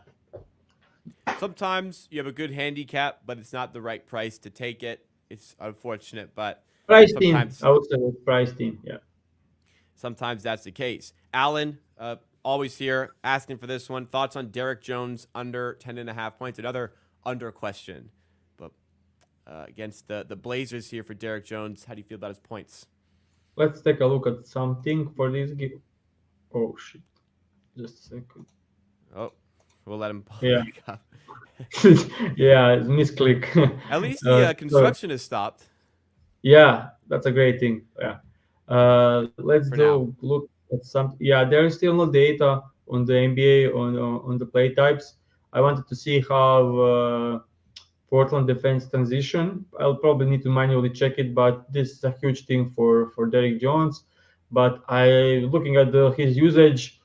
Sometimes you have a good handicap, but it's not the right price to take it. It's unfortunate, but Priced in. sometimes I would say priced in. Yeah. sometimes that's the case. Alan, always here, asking for this one. Thoughts on Derek Jones under 10.5 points? Another under question. But against the Blazers here for Derek Jones, how do you feel about his points? Let's take a look at something for this game. Oh shit! Just a second. Oh, we'll let him pull Yeah. back up. Yeah, misclick. At least the construction is stopped. Yeah, that's a great thing. Yeah. Let's For do look at some. Yeah, there is still no data on the NBA on the play types. I wanted to see how Portland defense transition. I'll probably need to manually check it, but this is a huge thing for Derrick Jones. But looking at his usage,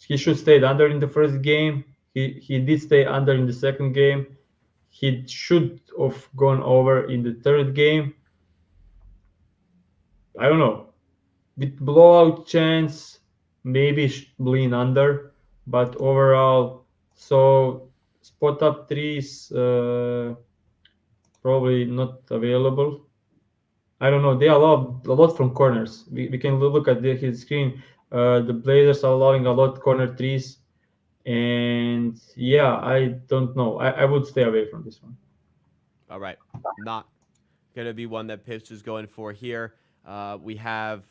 he should stay under in the first game. He did stay under in the second game. He should have gone over in the third game. I don't know. With blowout chance, maybe lean under, but overall, so spot up threes probably not available. I don't know. They allow a lot from corners. We can look at his screen. The Blazers are allowing a lot corner threes, and yeah, I don't know. I would stay away from this one. All right. Not going to be one that Pips is going for here. We have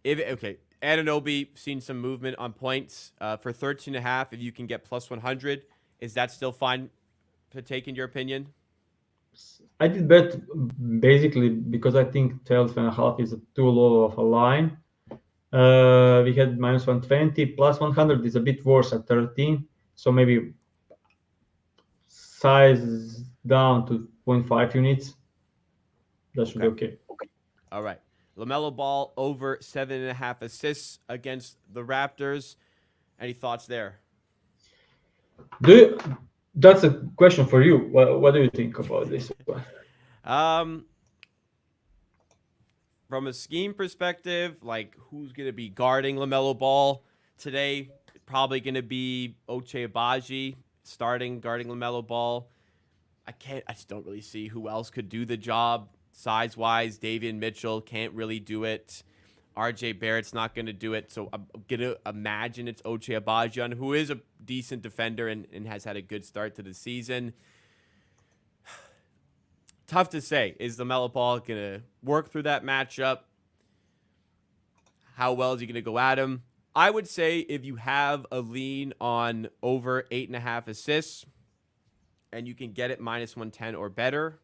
Anunoby seen some movement on points for 13.5. If you can get plus 100, is that still fine to take in your opinion? I did bet basically because I think 12.5 is too low of a line. We had minus 120, plus 100 is a bit worse at 13. So maybe size down to 0.5 units. That should be okay. All right. LaMelo Ball over 7.5 assists against the Raptors. Any thoughts there? That's a question for you. What do you think about this? From a scheme perspective, like who's going to be guarding LaMelo Ball today? Probably going to be Ochai Agbaji starting guarding LaMelo Ball. I just don't really see who else could do the job size-wise. Davion Mitchell can't really do it. RJ Barrett's not going to do it. So I'm going to imagine it's Ochai Agbaji, who is a decent defender and has had a good start to the season. Tough to say. Is LaMelo Ball going to work through that matchup? How well is he going to go at him? I would say if you have a lean on over 8.5 assists and you can get it minus 110 or better.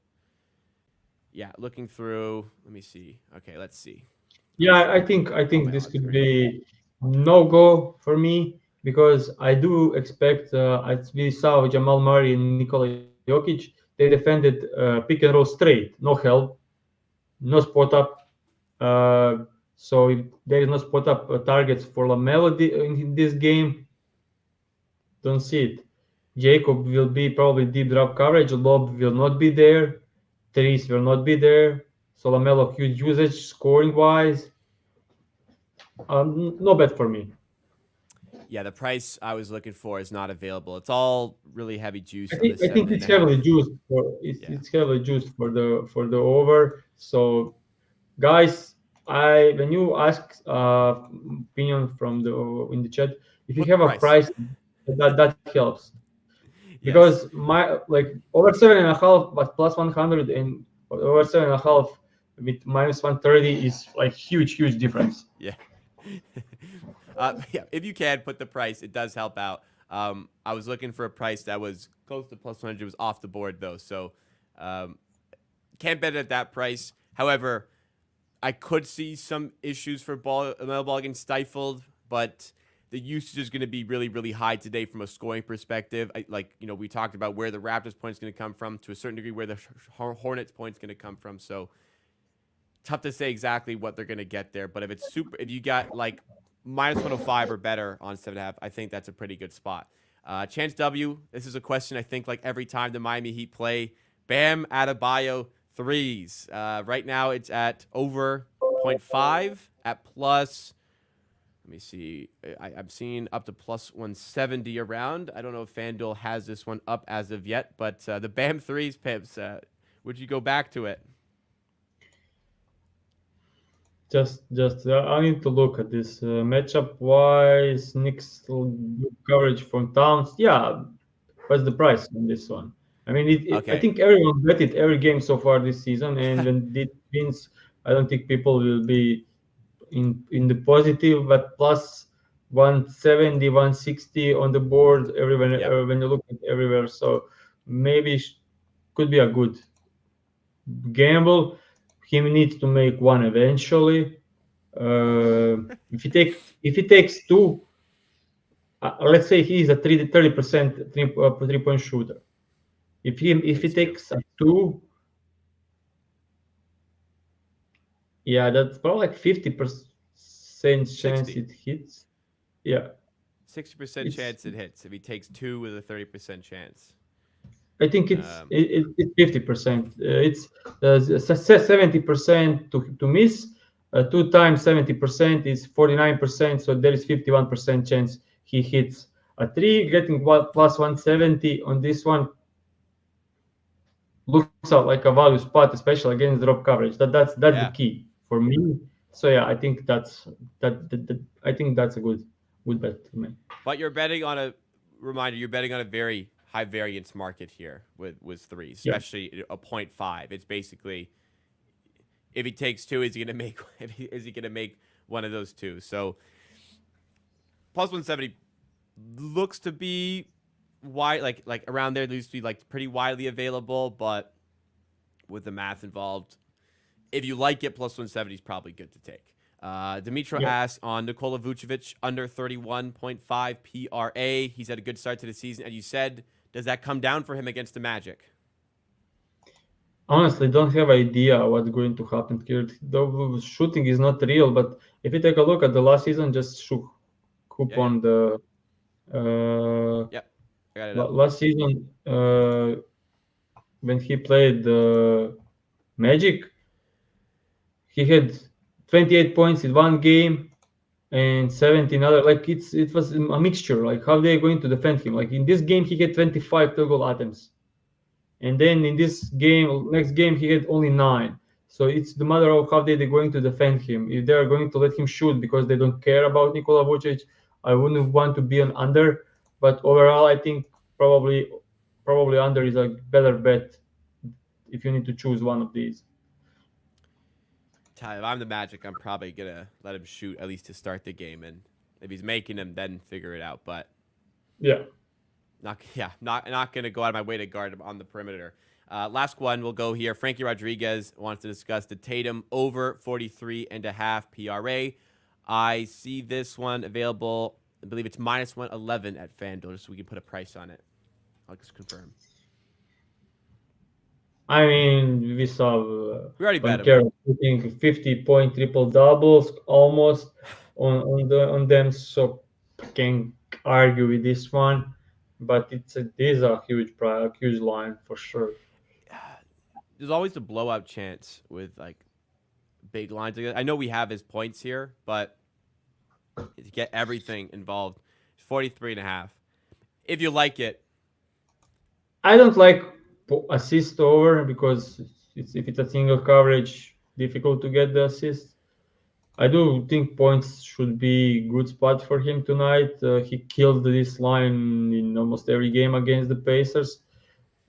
Yeah, looking through. Let me see. Okay, let's see. Yeah, I think this could be no go for me because I do expect. We saw Jamal Murray and Nikola Jokic. They defended pick and roll straight, no help, no spot up. So if there is no spot up targets for LaMelo in this game, don't see it. Jacob will be probably deep drop coverage. Lob will not be there. Threes will not be there. So LaMelo huge usage scoring wise. No bet for me. Yeah, the price I was looking for is not available. It's all really heavy juice. I think it's heavily juiced it's heavily juiced for the over. So guys, when you ask opinion from in the chat, if you have a price, that helps. Yes. Because my like over 7.5 but plus 100 and over 7.5 with minus 130 is like huge difference. Yeah. Yeah. If you can put the price, it does help out. I was looking for a price that was close to plus 100. It was off the board though, so um, can't bet at that price. However, I could see some issues for Melo Ball getting stifled, but the usage is going to be really high today from a scoring perspective. We talked about where the Raptors points going to come from, to a certain degree where the Hornets points going to come from. So tough to say exactly what they're going to get there. But if you got like minus 105 or better on 7.5, I think that's a pretty good spot. Chance W. This is a question I think like every time the Miami Heat play. Bam Adebayo threes. Right now it's at over 0.5 at plus. Let me see. I'm seeing up to plus 170 around. I don't know if FanDuel has this one up as of yet, but the Bam threes, Pips, would you go back to it? Just I need to look at this matchup wise. Knicks good coverage from Towns. Yeah, what's the price on this one? I mean, I Okay. think everyone bet it every game so far this season, and when it wins, I don't think people will be in the positive, but plus 170, 160 on the board everywhere Yep. when you look at everywhere. So maybe could be a good gamble. He needs to make one eventually. If he takes two, let's say he is a 30% three-point shooter. If he Takes two. takes a two, yeah, that's probably like 50% chance 60. it hits. Yeah, 60% it's chance it hits if he takes two with a 30% chance. I think Um, it's 50%. It's 70% to miss. Two times 70% is 49%. So there is 51% chance he hits a three. Getting plus 170 on this one looks out like a value spot, especially against drop coverage. That's the yeah. key for me. So yeah, I think I think that's a good bet to make. But you're betting on a reminder, you're betting on a very high variance market here with threes, Yeah. especially a 0.5. It's basically if he takes two, is he gonna make is he gonna make one of those two? So plus 170 looks to be wide, like around there. It used to be like pretty widely available, but with the math involved, if you like it, plus 170 is probably good to take. Dimitro Yeah. asks on Nikola Vucevic under 31.5 PRA. He's had a good start to the season. As you said, does that come down for him against the Magic? Honestly, don't have idea what's going to happen here. The shooting is not real, but if you take a look at the last season, just hoop Yeah. on the uh, Yep. I got it up. last season when he played the Magic, he had 28 points in one game and 17 other. Like it was a mixture. Like how they going to defend him? Like in this game, he had 25 field goal attempts. And then in this game, next game, he had only 9. So it's the matter of how they're going to defend him. If they're going to let him shoot because they don't care about Nikola Vucic, I wouldn't want to be an under. But overall, I think probably under is a better bet if you need to choose one of these. Ty, if I'm the Magic, I'm probably gonna let him shoot at least to start the game, and if he's making them, then figure it out. But Yeah. not gonna go out of my way to guard him on the perimeter. Last one we'll go here. Frankie Rodriguez wants to discuss the Tatum over 43.5 PRA. I see this one available. I believe it's minus 111 at FanDuel, just so we can put a price on it. I'll just confirm. I mean, we saw We already bet him. Banchero putting 50-point triple doubles almost on them, so I can argue with this one, but this is a huge line for sure. There's always a blowout chance with like big lines. I know we have his points here, but to get everything involved, 43.5. If you like it, I don't like assist over because if it's a single coverage, difficult to get the assist. I do think points should be good spot for him tonight. He killed this line in almost every game against the Pacers.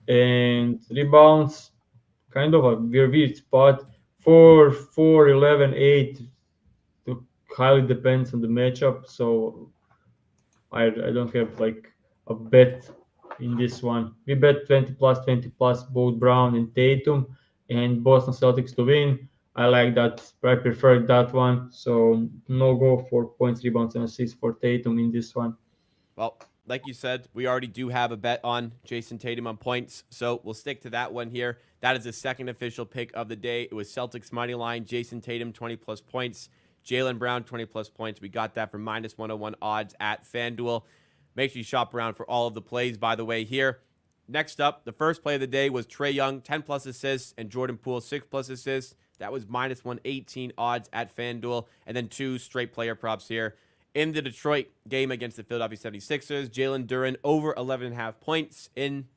And rebounds, kind of a weird spot. 4, 4, 11, 8. It highly depends on the matchup. So I don't have like a bet in this one. We bet 20 plus both Brown and Tatum and Boston Celtics to win. I like that. I prefer that one. So no go for points, rebounds, and assists for Tatum in this one. Well, like you said, we already do have a bet on Jason Tatum on points, so we'll stick to that one here. That is the second official pick of the day. It was Celtics money line, Jason Tatum 20-plus points, Jaylen Brown 20-plus points. We got that for minus 101 odds at FanDuel. Make sure you shop around for all of the plays, by the way, here. Next up, the first play of the day was Trae Young, 10-plus assists, and Jordan Poole, 6-plus assists. That was minus 118 odds at FanDuel, and then 2 straight player props here. In the Detroit game against the Philadelphia 76ers, Jalen Duren over 11.5 points in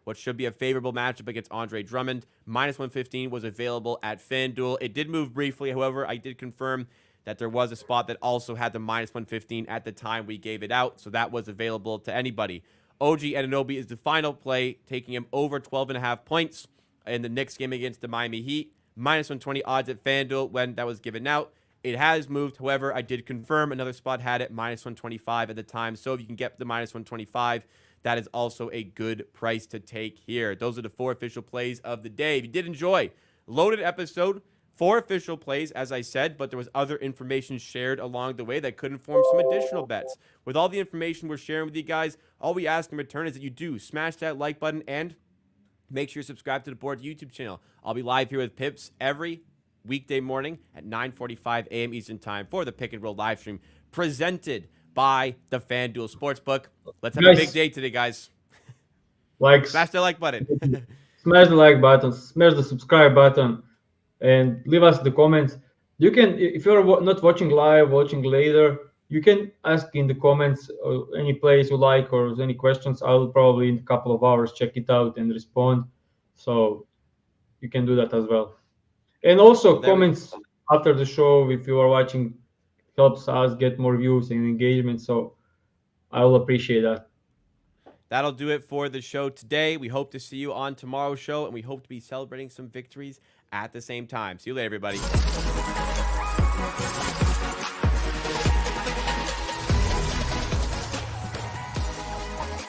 what should be a favorable matchup against Andre Drummond. Minus 115 was available at FanDuel. It did move briefly. However, I did confirm that there was a spot that also had the minus 115 at the time we gave it out, so that was available to anybody. OG Anunoby is the final play, taking him over 12.5 points in the Knicks game against the Miami Heat. Minus 120 odds at FanDuel when that was given out. It has moved. However, I did confirm another spot had it minus 125 at the time. So if you can get the minus 125, that is also a good price to take here. Those are the 4 official plays of the day. If you did enjoy, loaded episode, 4 official plays, as I said, but there was other information shared along the way that could inform some additional bets. With all the information we're sharing with you guys, all we ask in return is that you do smash that like button and make sure you subscribe to the Board YouTube channel. I'll be live here with Pips every weekday morning at 9:45 a.m. Eastern Time for the Pick and Roll live stream presented by the FanDuel Sportsbook. Let's have a big day today, guys. Smash the like button. Smash the like button. Smash the subscribe button. And leave us the comments. You can, if you're not watching live, watching later, you can ask in the comments any plays you like or any questions. I'll probably in a couple of hours check it out and respond. So you can do that as well. And also comments after the show, if you are watching, helps us get more views and engagement. So I will appreciate that. That'll do it for the show today. We hope to see you on tomorrow's show, and we hope to be celebrating some victories at the same time. See you later, everybody.